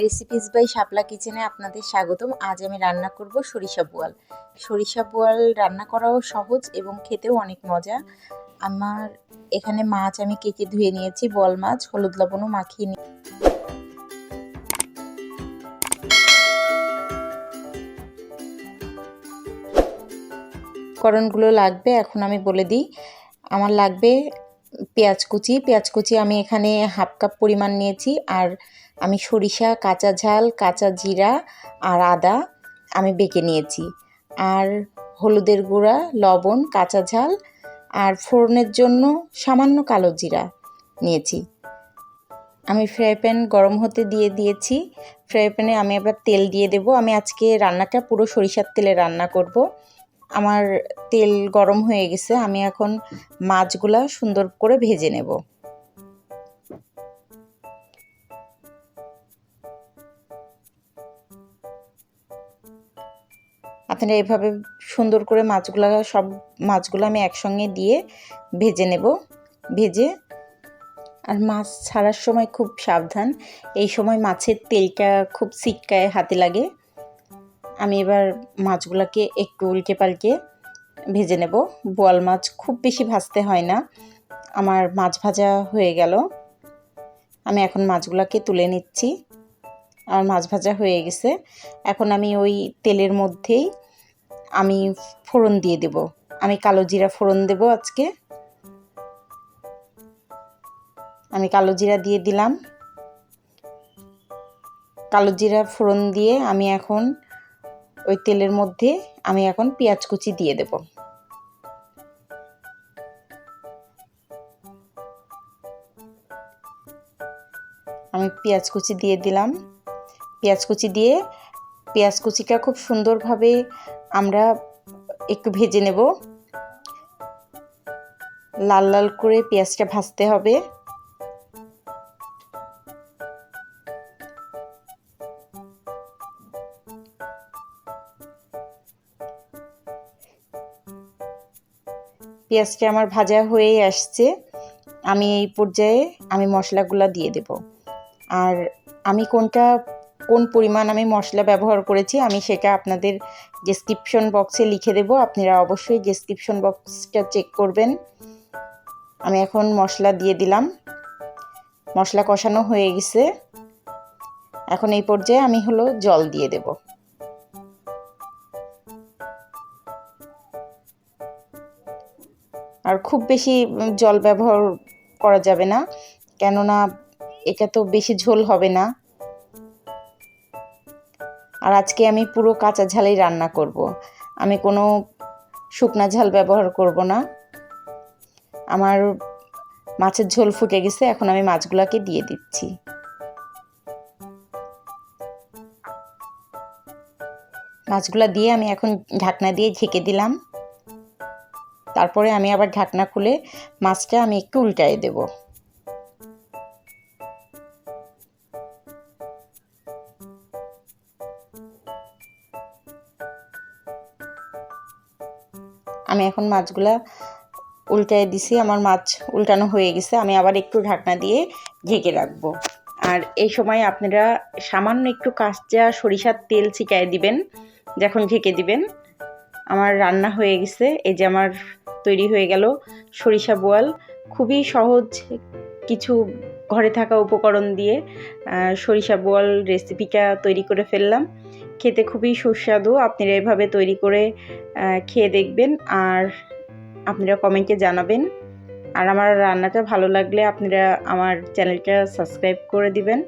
Recipes by শাপলা কিচেনে আপনাদের স্বাগতম। আজ আমি রান্না করব সরিষা বোয়াল। সরিষা বোয়াল রান্না করাও সহজ এবং খেতেও অনেক মজা। আমার এখানে মাছ আমি কেটে ধুয়ে নিয়েছি, বোয়াল মাছ, হলুদ লবণও মাখিয়ে নিয়ে উপকরণগুলো লাগবে এখন আমি বলে দিই। আমার লাগবে পেঁয়াজ কুচি আমি এখানে হাফ কাপ পরিমাণ নিয়েছি। আর আমি সরিষা, কাঁচা ঝাল, কাঁচা জিরা আর আদা আমি বেটে নিয়েছি। আর হলুদের গুঁড়া, লবণ, কাঁচা ঝাল আর ফোড়নের জন্য সামান্য কালো জিরা নিয়েছি। আমি ফ্রাই প্যান গরম হতে দিয়ে দিয়েছি। ফ্রাই প্যানে আমি এবার তেল দিয়ে দেব। আমি আজকে রান্নাটা পুরো সরিষার তেলে রান্না করব। আমার তেল গরম হয়ে গেছে, আমি এখন মাছগুলা সুন্দর করে ভেজে নেব। আপনারা এভাবে সুন্দর করে সব মাছগুলো আমি একসঙ্গে দিয়ে ভেজে নেব। আর মাছ ছাড়ার সময় খুব সাবধান, এই সময় মাছের তেলটা খুব ছিটকায় হাতে লাগে। আমি এবার মাছগুলোকে একটু উল্টে পাল্টে ভেজে নেব। বোয়াল মাছ খুব বেশি ভাজতে হয় না। আমার মাছ ভাজা হয়ে গেল। আমি এখন মাছগুলোকে তুলে নিচ্ছি। আমার মাছ ভাজা হয়ে গেছে। এখন আমি ওই তেলের মধ্যেই আমি ফোড়ন দিয়ে দেব। আমি কালো জিরা ফোড়ন দেব আজকে। আমি কালো জিরা দিয়ে দিলাম। কালো জিরা ফোড়ন দিয়ে আমি এখন ওই তেলের মধ্যে আমি এখন পেঁয়াজ কুচি দিয়ে দেব। আমি পেঁয়াজ কুচি দিয়ে দিলাম। পেঁয়াজ কুচি দিয়ে পেঁয়াজ কুচিটা খুব সুন্দরভাবে আমরা একটু ভেজে নেব। লাল লাল করে পেঁয়াজটা ভাজতে হবে। পেঁয়াজটা আমার ভাজা হয়ে আসছে। আমি এই পর্যায়ে আমি মশলাগুলো দিয়ে দেব। আর আমি কোন পরিমাণ আমি মশলা ব্যবহার করেছি আমি সেটা আপনাদের ডেসক্রিপশন বক্সে লিখে দেব। আপনারা অবশ্যই ডেসক্রিপশন বক্সটা চেক করবেন। আমি এখন মশলা দিয়ে দিলাম। মশলা কষানো হয়ে গেছে। এখন এই পর্যায়ে আমি জল দিয়ে দেব। আর খুব বেশি জল ব্যবহার করা যাবে না, কেননা এটা তো বেশি ঝোল হবে না। আর আজকে আমি পুরো কাঁচা ঝালেই রান্না করব। আমি কোনো শুকনা ঝাল ব্যবহার করব না। আমার মাছের ঝোল ফুটে গেছে, এখন আমি মাছগুলোকে দিয়ে দিচ্ছি। মাছগুলো দিয়ে আমি এখন ঢাকনা দিয়ে ঢেকে দিলাম। তারপরে আমি আবার ঢাকনা খুলে মাছটা আমি একটু উল্টায়ে দেব। আমি এখন মাছগুলা উল্টায়ে দিছি। আমার মাছ উল্টানো হয়ে গেছে। আমি আবার একটু ঢাকনা দিয়ে ঢেকে রাখবো। আর এই সময় আপনারা সামান্য একটু কাঁচা সরিষার তেল ছিটায় দিবেন যখন ঢেকে দিবেন। আমার রান্না হয়ে গেছে। এই যে আমার তৈরি হয়ে গেল সরিষা বোয়াল। খুবই সহজ কিছু ঘরে থাকা উপকরণ দিয়ে সরিষা বোয়াল রেসিপিটা তৈরি করে ফেললাম। খেতে খুবই সুস্বাদু। আপনারা এভাবে তৈরি করে খেয়ে দেখবেন আর আপনারা কমেন্টে জানাবেন। আর আমার রান্নাটা ভালো লাগলে আপনারা আমার চ্যানেলটা সাবস্ক্রাইব করে দিবেন।